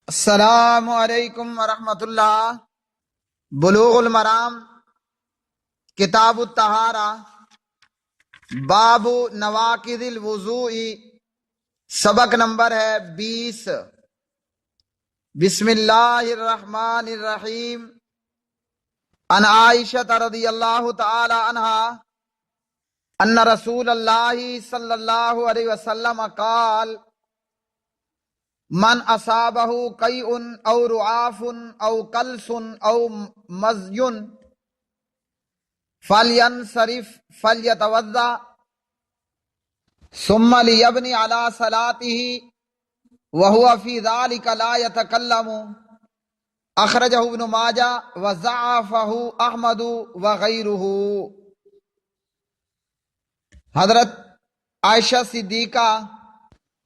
السلام علیکم ورحمۃ اللہ۔ بلوغ المرام، کتاب الطہارہ، باب نواقض الوضوء، سبق نمبر ہے 20۔ بسم اللہ الرحمن الرحیم۔ عن عائشہ رضی اللہ تعالی عنہا ان رسول اللہ صلی اللہ علیہ وسلم قال: من اصابہ قیء او رعاف او قلس او مزی فلینصرف فلیتوضأ ثم لیبنی علی صلاتہ وہو فی ذلک لا یتکلم، اخرجہ ابن ماجہ وضعفہ احمد وغیرہ۔ حضرت عائشہ صدیقہ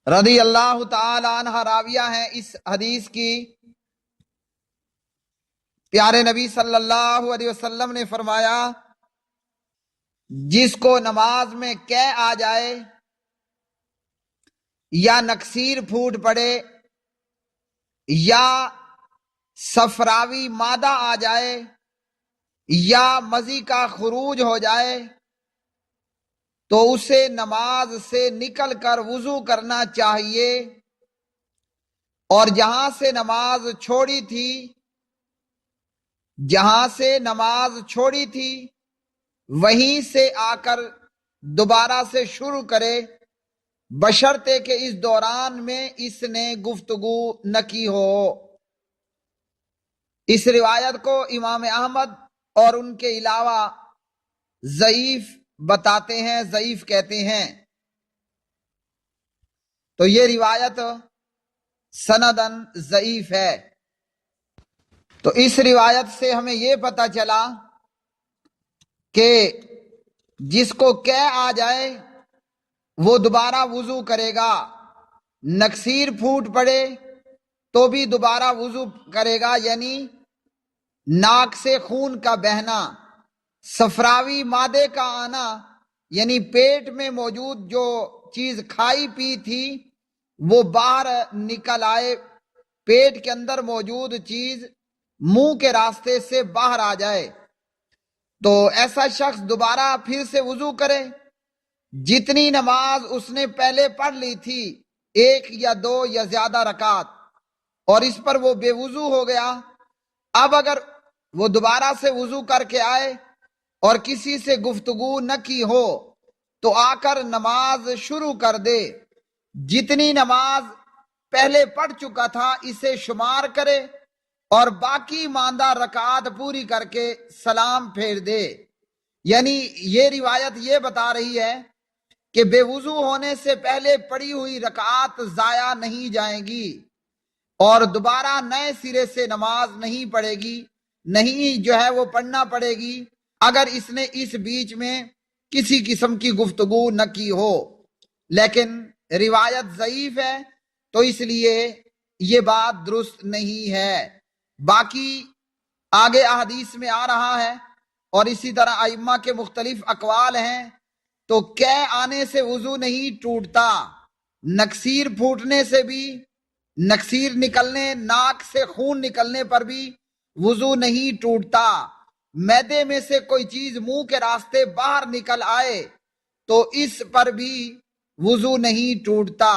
رضی اللہ تعالی عنہ راویہ ہیں اس حدیث کی۔ پیارے نبی صلی اللہ علیہ وسلم نے فرمایا، جس کو نماز میں قے آ جائے یا نکسیر پھوٹ پڑے یا صفراوی مادہ آ جائے یا مزی کا خروج ہو جائے تو اسے نماز سے نکل کر وضو کرنا چاہیے، اور جہاں سے نماز چھوڑی تھی وہیں سے آ کر دوبارہ سے شروع کرے، بشرطے کہ اس دوران میں اس نے گفتگو نہ کی ہو۔ اس روایت کو امام احمد اور ان کے علاوہ ضعیف بتاتے ہیں، ضعیف کہتے ہیں۔ تو یہ روایت سندن ضعیف ہے۔ تو اس روایت سے ہمیں یہ پتہ چلا کہ جس کو قے آ جائے وہ دوبارہ وضو کرے گا، نکسیر پھوٹ پڑے تو بھی دوبارہ وضو کرے گا، یعنی ناک سے خون کا بہنا، صفراوی مادے کا آنا، یعنی پیٹ میں موجود جو چیز کھائی پی تھی وہ باہر نکل آئے، پیٹ کے اندر موجود چیز منہ کے راستے سے باہر آ جائے، تو ایسا شخص دوبارہ پھر سے وضو کرے۔ جتنی نماز اس نے پہلے پڑھ لی تھی، 1 یا 2 یا زیادہ رکعت، اور اس پر وہ بے وضو ہو گیا، اب اگر وہ دوبارہ سے وضو کر کے آئے اور کسی سے گفتگو نہ کی ہو تو آ کر نماز شروع کر دے، جتنی نماز پہلے پڑھ چکا تھا اسے شمار کرے اور باقی ماندہ رکعات پوری کر کے سلام پھیر دے۔ یعنی یہ روایت یہ بتا رہی ہے کہ بے وضو ہونے سے پہلے پڑھی ہوئی رکعات ضائع نہیں جائیں گی اور دوبارہ نئے سرے سے نماز نہیں پڑھے گی، نہیں جو ہے وہ پڑھنا پڑے گی اگر اس نے اس بیچ میں کسی قسم کی گفتگو نہ کی ہو۔ لیکن روایت ضعیف ہے تو اس لیے یہ بات درست نہیں ہے۔ باقی آگے احادیث میں آ رہا ہے، اور اسی طرح ائمہ کے مختلف اقوال ہیں، تو قے آنے سے وضو نہیں ٹوٹتا، نکسیر پھوٹنے سے بھی، نکسیر نکلنے، ناک سے خون نکلنے پر بھی وضو نہیں ٹوٹتا، معدے میں سے کوئی چیز منہ کے راستے باہر نکل آئے تو اس پر بھی وضو نہیں ٹوٹتا۔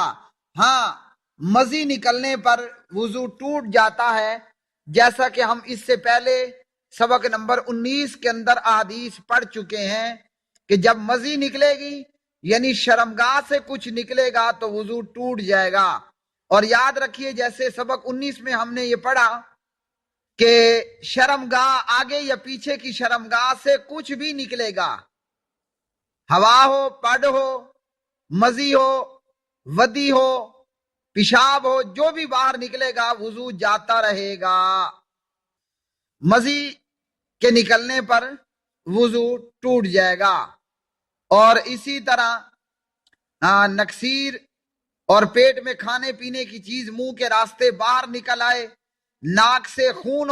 ہاں، مزی نکلنے پر وضو ٹوٹ جاتا ہے، جیسا کہ ہم اس سے پہلے سبق نمبر 19 کے اندر احادیث پڑھ چکے ہیں کہ جب مزی نکلے گی یعنی شرمگاہ سے کچھ نکلے گا تو وضو ٹوٹ جائے گا۔ اور یاد رکھیے جیسے سبق 19 میں ہم نے یہ پڑھا کہ شرمگاہ آگے یا پیچھے کی شرمگاہ سے کچھ بھی نکلے گا، ہوا ہو، پڑ ہو، مزی ہو، ودی ہو، پیشاب ہو، جو بھی باہر نکلے گا وضو جاتا رہے گا۔ مزی کے نکلنے پر وضو ٹوٹ جائے گا، اور اسی طرح نکسیر اور پیٹ میں کھانے پینے کی چیز منہ کے راستے باہر نکل آئے، ناک سے خون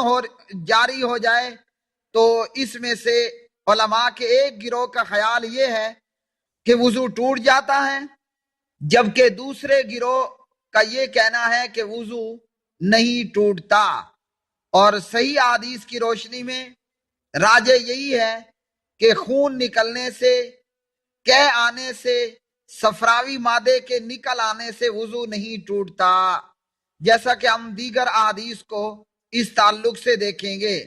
جاری ہو جائے، تو اس میں سے علماء کے ایک گروہ کا خیال یہ ہے کہ وضو ٹوٹ جاتا ہے، جبکہ دوسرے گروہ کا یہ کہنا ہے کہ وضو نہیں ٹوٹتا۔ اور صحیح حدیث کی روشنی میں راجع یہی ہے کہ خون نکلنے سے، قے آنے سے، صفراوی مادے کے نکل آنے سے وضو نہیں ٹوٹتا، جیسا کہ ہم دیگر احادیث کو اس تعلق سے دیکھیں گے۔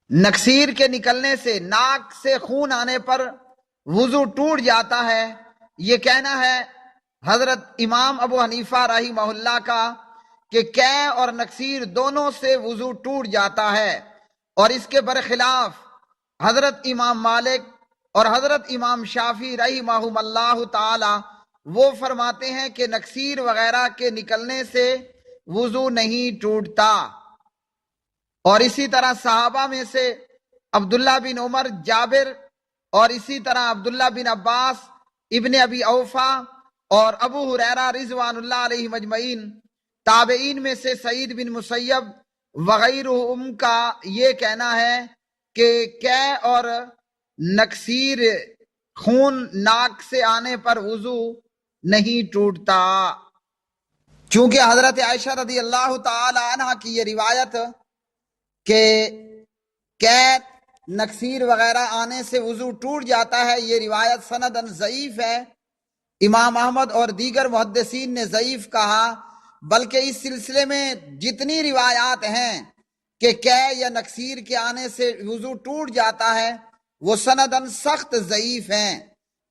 نکسیر کے نکلنے سے، ناک سے خون آنے پر وضو ٹوٹ جاتا ہے، یہ کہنا ہے حضرت امام ابو حنیفہ رحمہ اللہ کا کہ قے اور نکسیر دونوں سے وضو ٹوٹ جاتا ہے۔ اور اس کے برخلاف حضرت امام مالک اور حضرت امام شافعی رحمہم اللہ تعالی وہ فرماتے ہیں کہ نکسیر وغیرہ کے نکلنے سے وضو نہیں ٹوٹتا۔ اور اسی طرح صحابہ میں سے عبداللہ بن عمر، جابر، اور اسی طرح عبداللہ بن عباس، ابن ابی اوفا اور ابو ہریرہ رضوان اللہ علیہ مجمعین، تابعین میں سے سعید بن مسیب وغیرہم کا یہ کہنا ہے کہ قے اور نکسیر خون ناک سے آنے پر وضو نہیں ٹوٹتا۔ چونکہ حضرت عائشہ رضی اللہ تعالی عنہ کی یہ روایت کہ قید، نکسیر وغیرہ آنے سے وضو ٹوٹ جاتا ہے، یہ روایت سندن ضعیف ہے۔ امام احمد اور دیگر محدثین نے ضعیف کہا، بلکہ اس سلسلے میں جتنی روایات ہیں کہ قید یا نکسیر کے آنے سے وضو ٹوٹ جاتا ہے وہ سندن سخت ضعیف ہیں،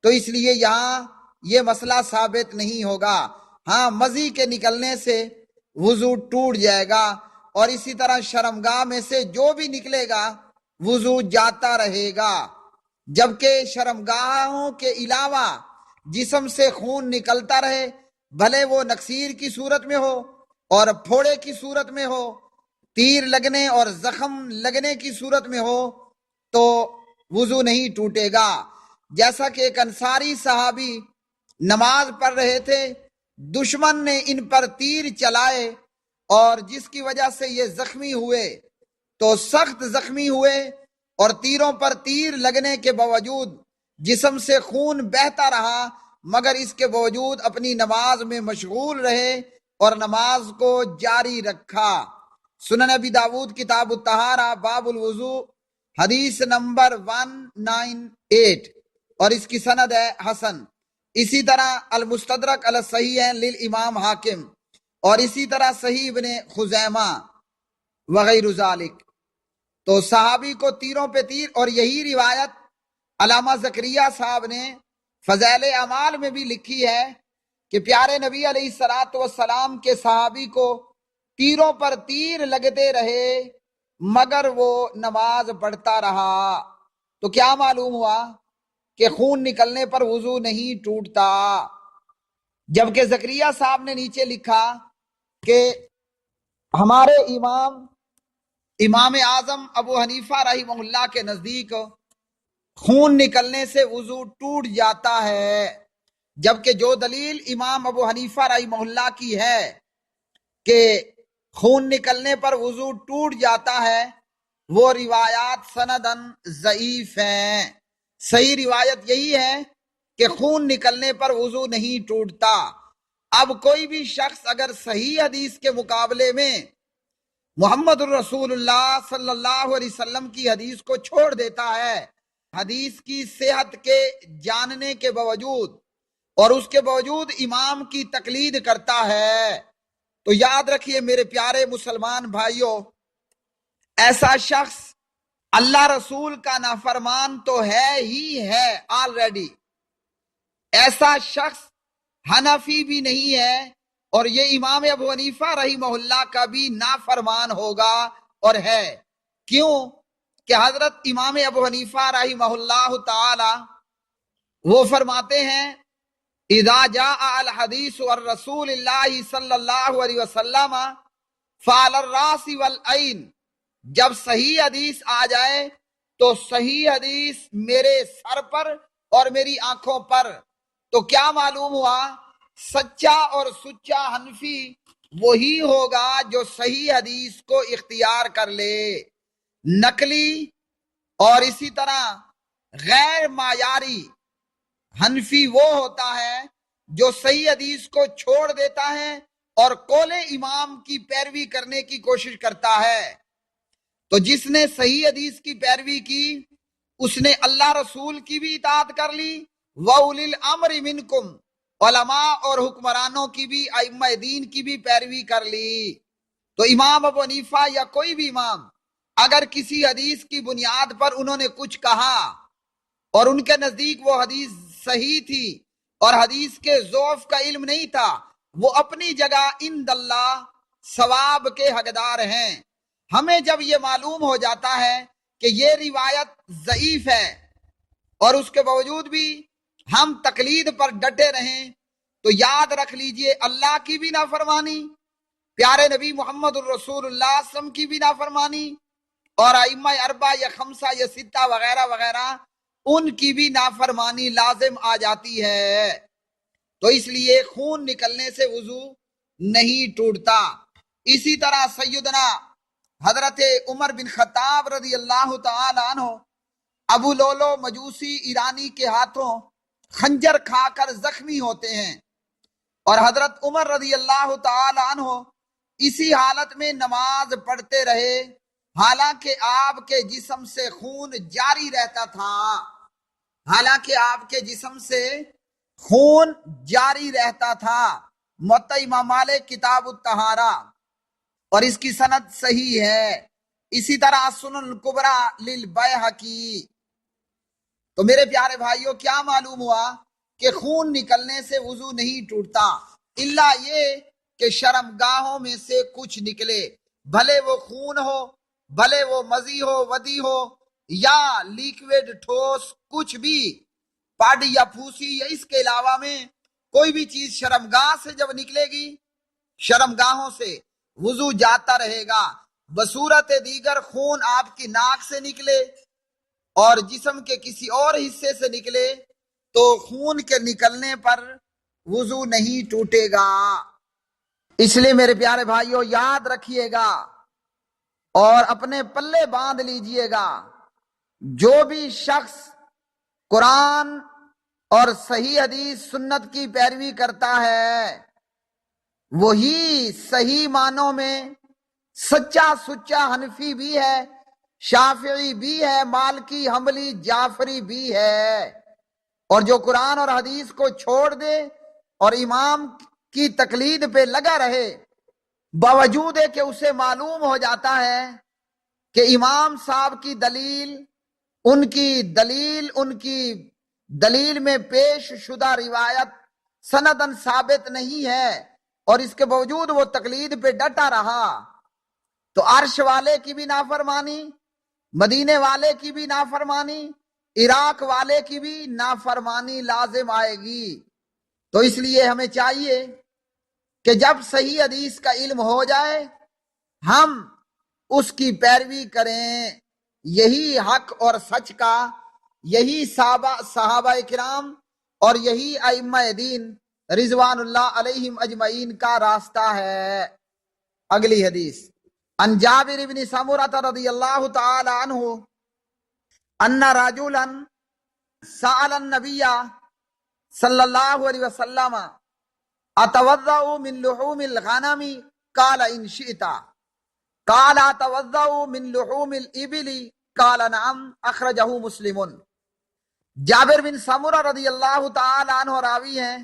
تو اس لیے یہاں یہ مسئلہ ثابت نہیں ہوگا۔ ہاں، مزی کے نکلنے سے وضو ٹوٹ جائے گا، اور اسی طرح شرمگاہ میں سے جو بھی نکلے گا وضو جاتا رہے گا۔ جبکہ شرمگاہوں کے علاوہ جسم سے خون نکلتا رہے، بھلے وہ نکسیر کی صورت میں ہو اور پھوڑے کی صورت میں ہو، تیر لگنے اور زخم لگنے کی صورت میں ہو، تو وضو نہیں ٹوٹے گا۔ جیسا کہ ایک انصاری صحابی نماز پڑھ رہے تھے، دشمن نے ان پر تیر چلائے اور جس کی وجہ سے یہ زخمی ہوئے، تو سخت زخمی ہوئے اور تیروں پر تیر لگنے کے باوجود جسم سے خون بہتا رہا، مگر اس کے باوجود اپنی نماز میں مشغول رہے اور نماز کو جاری رکھا۔ سنن ابی داود کتاب الطہارہ باب الوضو حدیث نمبر 198، اور اس کی سند ہے حسن۔ اسی طرح المستدرک علی الصحیحین للامام حاکم، اور اسی طرح صحیح ابن خزیمہ وغیرہ ذالک۔ تو صحابی کو تیروں پہ تیر، اور یہی روایت علامہ زکریا صاحب نے فضائل اعمال میں بھی لکھی ہے کہ پیارے نبی علیہ الصلوۃ والسلام کے صحابی کو تیروں پر تیر لگتے رہے مگر وہ نماز پڑھتا رہا۔ تو کیا معلوم ہوا کہ خون نکلنے پر وضو نہیں ٹوٹتا۔ جبکہ زکریا صاحب نے نیچے لکھا کہ ہمارے امام اعظم ابو حنیفہ رحمہ اللہ کے نزدیک خون نکلنے سے وضو ٹوٹ جاتا ہے، جبکہ جو دلیل امام ابو حنیفہ رحمہ اللہ کی ہے کہ خون نکلنے پر وضو ٹوٹ جاتا ہے، وہ روایات سندن ضعیف ہیں۔ صحیح روایت یہی ہے کہ خون نکلنے پر وضو نہیں ٹوٹتا۔ اب کوئی بھی شخص اگر صحیح حدیث کے مقابلے میں محمد الرسول اللہ صلی اللہ علیہ وسلم کی حدیث کو چھوڑ دیتا ہے، حدیث کی صحت کے جاننے کے باوجود، اور اس کے باوجود امام کی تقلید کرتا ہے، تو یاد رکھیے میرے پیارے مسلمان بھائیوں، ایسا شخص اللہ رسول کا نافرمان تو ہے ہی ہے آلریڈی، ایسا شخص حنفی بھی نہیں ہے، اور یہ امام ابو حنیفہ رحمہ اللہ کا بھی نافرمان ہوگا اور ہے۔ کیوں کہ حضرت امام ابو حنیفہ رحمہ اللہ تعالی وہ فرماتے ہیں اذا جاء الحدیث والرسول اللہ صلی اللہ علیہ وسلم فعلی الراس والعین، جب صحیح حدیث آ جائے تو صحیح حدیث میرے سر پر اور میری آنکھوں پر۔ تو کیا معلوم ہوا؟ سچا اور سچا حنفی وہی ہوگا جو صحیح حدیث کو اختیار کر لے۔ نقلی اور اسی طرح غیر معیاری حنفی وہ ہوتا ہے جو صحیح حدیث کو چھوڑ دیتا ہے اور قول امام کی پیروی کرنے کی کوشش کرتا ہے۔ تو جس نے صحیح حدیث کی پیروی کی اس نے اللہ رسول کی بھی اطاعت کر لی، وَأُولِي الْأَمْرِ مِنْكُمْ، علماء اور حکمرانوں کی بھی، ائمہ دین کی بھی پیروی کر لی۔ تو امام ابو حنیفہ یا کوئی بھی امام اگر کسی حدیث کی بنیاد پر انہوں نے کچھ کہا اور ان کے نزدیک وہ حدیث صحیح تھی اور حدیث کے ضعف کا علم نہیں تھا، وہ اپنی جگہ عند اللہ ثواب کے حقدار ہیں۔ ہمیں جب یہ معلوم ہو جاتا ہے کہ یہ روایت ضعیف ہے اور اس کے باوجود بھی ہم تقلید پر ڈٹے رہیں تو یاد رکھ لیجئے اللہ کی بھی نافرمانی، پیارے نبی محمد الرسول اللہ صلی اللہ علیہ وسلم کی بھی نافرمانی، اور ائمہ اربعہ یا خمسہ یا ستہ وغیرہ وغیرہ ان کی بھی نافرمانی لازم آ جاتی ہے۔ تو اس لیے خون نکلنے سے وضو نہیں ٹوٹتا۔ اسی طرح سیدنا حضرت عمر بن خطاب رضی اللہ تعالی عنہ ابو لولو مجوسی ایرانی کے ہاتھوں خنجر کھا کر زخمی ہوتے ہیں، اور حضرت عمر رضی اللہ تعالی عنہ اسی حالت میں نماز پڑھتے رہے حالانکہ آپ کے جسم سے خون جاری رہتا تھا، حالانکہ آپ کے جسم سے خون جاری رہتا تھا۔ موطا امام مالک کتاب الطہارہ، اور اس کی سند صحیح ہے۔ اسی طرح سنن الکبریٰ للبیہقی۔ تو میرے پیارے بھائیوں، کیا معلوم ہوا کہ خون نکلنے سے وضو نہیں ٹوٹتا، الا یہ کہ شرمگاہوں میں سے کچھ نکلے، بھلے وہ خون ہو، بھلے وہ مزی ہو، ودی ہو، یا لیکوڈ ٹھوس کچھ بھی، پاڈ یا پھوسی یا اس کے علاوہ میں کوئی بھی چیز شرمگاہ سے جب نکلے گی، شرمگاہوں سے وضو جاتا رہے گا۔ بصورت دیگر خون آپ کی ناک سے نکلے اور جسم کے کسی اور حصے سے نکلے تو خون کے نکلنے پر وضو نہیں ٹوٹے گا۔ اس لیے میرے پیارے بھائیوں یاد رکھیے گا اور اپنے پلے باندھ لیجئے گا، جو بھی شخص قرآن اور صحیح حدیث سنت کی پیروی کرتا ہے وہی صحیح معنوں میں سچا سچا حنفی بھی ہے، شافعی بھی ہے، مالکی، حنبلی، جعفری بھی ہے۔ اور جو قرآن اور حدیث کو چھوڑ دے اور امام کی تقلید پہ لگا رہے، باوجود ہے کہ اسے معلوم ہو جاتا ہے کہ امام صاحب کی دلیل ان کی دلیل میں پیش شدہ روایت سندن ثابت نہیں ہے، اور اس کے باوجود وہ تقلید پہ ڈٹا رہا، تو عرش والے کی بھی نافرمانی، مدینے والے کی بھی نافرمانی، عراق والے کی بھی نافرمانی لازم آئے گی۔ تو اس لیے ہمیں چاہیے کہ جب صحیح حدیث کا علم ہو جائے ہم اس کی پیروی کریں، یہی حق اور سچ کا، یہی صحابہ کرام اور یہی ائمہ دین رضوان اللہ علیہم اجمعین کا راستہ ہے۔ اگلی حدیث، عن جابر بن سمرۃ رضی اللہ تعالی عنہ ان رجلا سأل النبی صلی اللہ علیہ وسلم اتوضأ من لحوم الغنم قال ان شئت، قال اتوضأ من لحوم الابل قال نعم، اخرجہ مسلم۔ جابر بن سمرہ رضی اللہ تعالی عنہ راوی ہیں،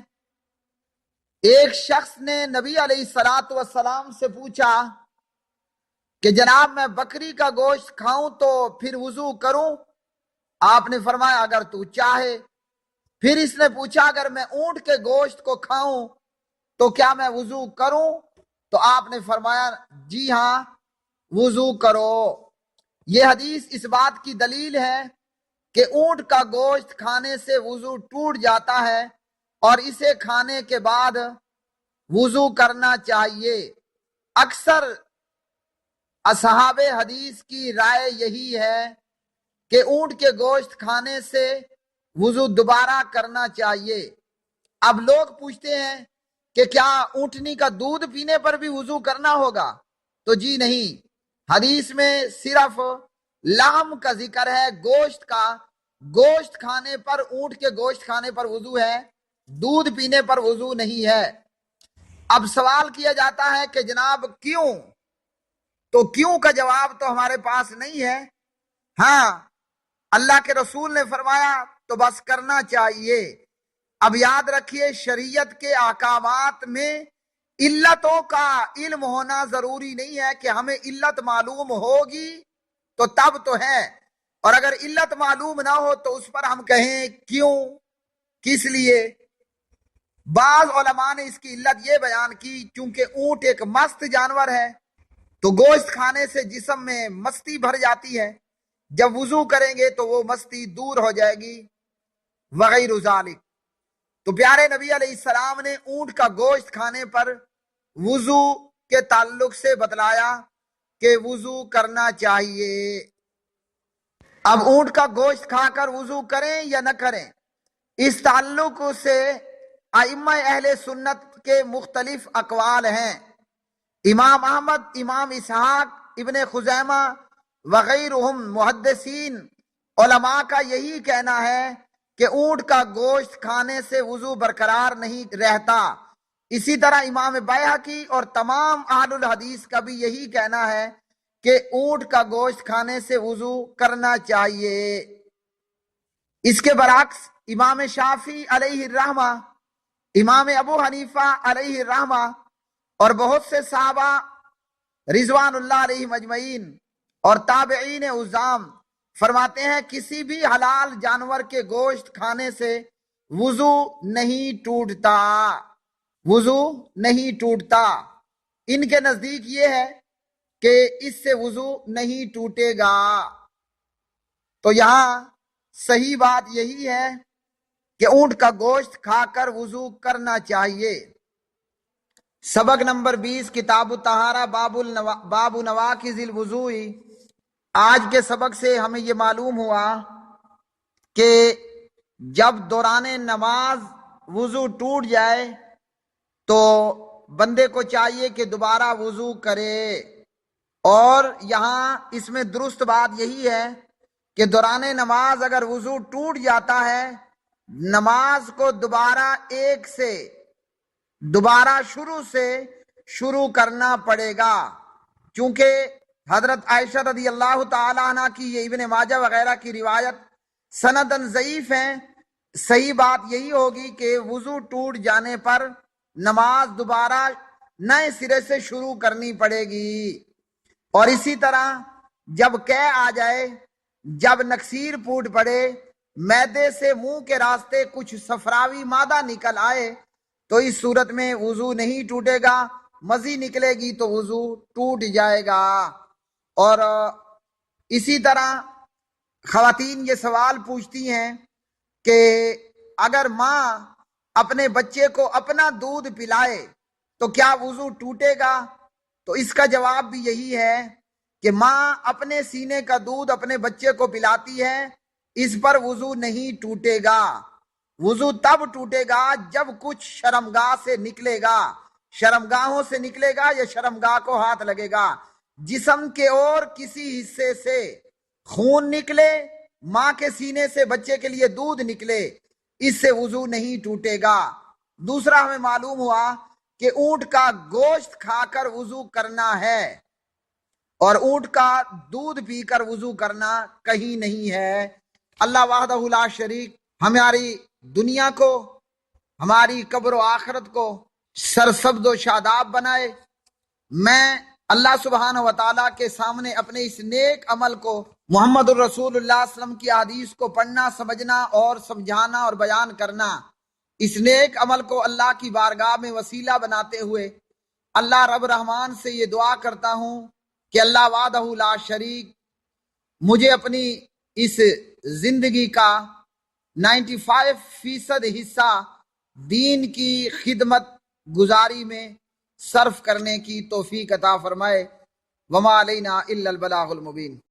ایک شخص نے نبی علیہ الصلوۃ والسلام سے پوچھا کہ جناب میں بکری کا گوشت کھاؤں تو پھر وضو کروں؟ آپ نے فرمایا اگر تو چاہے۔ پھر اس نے پوچھا اگر میں اونٹ کے گوشت کو کھاؤں تو کیا میں وضو کروں؟ تو آپ نے فرمایا جی ہاں وضو کرو۔ یہ حدیث اس بات کی دلیل ہے کہ اونٹ کا گوشت کھانے سے وضو ٹوٹ جاتا ہے اور اسے کھانے کے بعد وضو کرنا چاہیے۔ اکثر اصحاب حدیث کی رائے یہی ہے کہ اونٹ کے گوشت کھانے سے وضو دوبارہ کرنا چاہیے۔ اب لوگ پوچھتے ہیں کہ کیا اونٹنی کا دودھ پینے پر بھی وضو کرنا ہوگا؟ تو جی نہیں، حدیث میں صرف لحم کا ذکر ہے، گوشت کا۔ گوشت کھانے پر، اونٹ کے گوشت کھانے پر وضو ہے، دودھ پینے پر وضو نہیں ہے۔ اب سوال کیا جاتا ہے کہ جناب کیوں؟ تو کیوں کا جواب تو ہمارے پاس نہیں ہے. ہاں، اللہ کے رسول نے فرمایا تو بس کرنا چاہیے. اب یاد رکھیے، شریعت کے احکامات میں علتوں کا علم ہونا ضروری نہیں ہے کہ ہمیں علت معلوم ہوگی تو تب تو ہے، اور اگر علت معلوم نہ ہو تو اس پر ہم کہیں کیوں، کس لیے. بعض علماء نے اس کی علت یہ بیان کی چونکہ اونٹ ایک مست جانور ہے تو گوشت کھانے سے جسم میں مستی بھر جاتی ہے، جب وضو کریں گے تو وہ مستی دور ہو جائے گی وغیرہ ذالک. تو پیارے نبی علیہ السلام نے اونٹ کا گوشت کھانے پر وضو کے تعلق سے بتلایا کہ وضو کرنا چاہیے. اب اونٹ کا گوشت کھا کر وضو کریں یا نہ کریں، اس تعلق سے ائمہ اہل سنت کے مختلف اقوال ہیں. امام احمد، امام اسحاق ابن خزیمہ وغیرہم محدثین علماء کا یہی کہنا ہے کہ اونٹ کا گوشت کھانے سے وضو برقرار نہیں رہتا. اسی طرح امام بیہقی اور تمام اہل الحدیث کا بھی یہی کہنا ہے کہ اونٹ کا گوشت کھانے سے وضو کرنا چاہیے. اس کے برعکس امام شافعی علیہ الرحمہ، امام ابو حنیفہ علیہ الرحمہ اور بہت سے صحابہ رضوان اللہ علیہ مجمعین اور تابعین عظام فرماتے ہیں کسی بھی حلال جانور کے گوشت کھانے سے وضو نہیں ٹوٹتا، وضو نہیں ٹوٹتا. ان کے نزدیک یہ ہے کہ اس سے وضو نہیں ٹوٹے گا. تو یہاں صحیح بات یہی ہے کہ اونٹ کا گوشت کھا کر وضو کرنا چاہیے. سبق نمبر 20 کتاب الطہارہ باب نواقض الوضوء. آج کے سبق سے ہمیں یہ معلوم ہوا کہ جب دوران نماز وضو ٹوٹ جائے تو بندے کو چاہیے کہ دوبارہ وضو کرے. اور یہاں اس میں درست بات یہی ہے کہ دوران نماز اگر وضو ٹوٹ جاتا ہے، نماز کو دوبارہ شروع سے شروع کرنا پڑے گا. چونکہ حضرت عائشہ رضی اللہ تعالی عنہ کی یہ ابن ماجہ وغیرہ کی روایت سندن ضعیف ہیں. صحیح بات یہی ہوگی کہ وضو ٹوٹ جانے پر نماز دوبارہ نئے سرے سے شروع کرنی پڑے گی. اور اسی طرح جب قے آ جائے، جب نکسیر پھوٹ پڑے، معدے سے منہ کے راستے کچھ صفراوی مادہ نکل آئے تو اس صورت میں وضو نہیں ٹوٹے گا، مزی نکلے گی تو وضو ٹوٹ جائے گا. اور اسی طرح خواتین یہ سوال پوچھتی ہیں کہ اگر ماں اپنے بچے کو اپنا دودھ پلائے تو کیا وضو ٹوٹے گا؟ تو اس کا جواب بھی یہی ہے کہ ماں اپنے سینے کا دودھ اپنے بچے کو پلاتی ہے، اس پر وضو نہیں ٹوٹے گا. وضو تب ٹوٹے گا جب کچھ شرمگاہ سے نکلے گا، شرمگاہوں سے نکلے گا یا شرمگاہ کو ہاتھ لگے گا، جسم کے اور کسی حصے سے خون نکلے، ماں کے سینے سے بچے کے لیے دودھ نکلے، اس سے وضو نہیں ٹوٹے گا. دوسرا ہمیں معلوم ہوا کہ اونٹ کا گوشت کھا کر وضو کرنا ہے اور اونٹ کا دودھ پی کر وضو کرنا کہیں نہیں ہے. اللہ وحدہ لا شریک ہماری دنیا کو، ہماری قبر و آخرت کو سرسبز و شاداب بنائے. میں اللہ سبحانہ و تعالیٰ کے سامنے اپنے اس نیک عمل کو، محمد الرسول اللہ صلی اللہ علیہ وسلم کی حدیث کو پڑھنا، سمجھنا اور سمجھانا اور بیان کرنا، اس نیک عمل کو اللہ کی بارگاہ میں وسیلہ بناتے ہوئے اللہ رب رحمان سے یہ دعا کرتا ہوں کہ اللہ وحدہ لا شریک مجھے اپنی اس زندگی کا 95% حصہ دین کی خدمت گزاری میں صرف کرنے کی توفیق عطا فرمائے. وما علینا الا البلاغ المبین.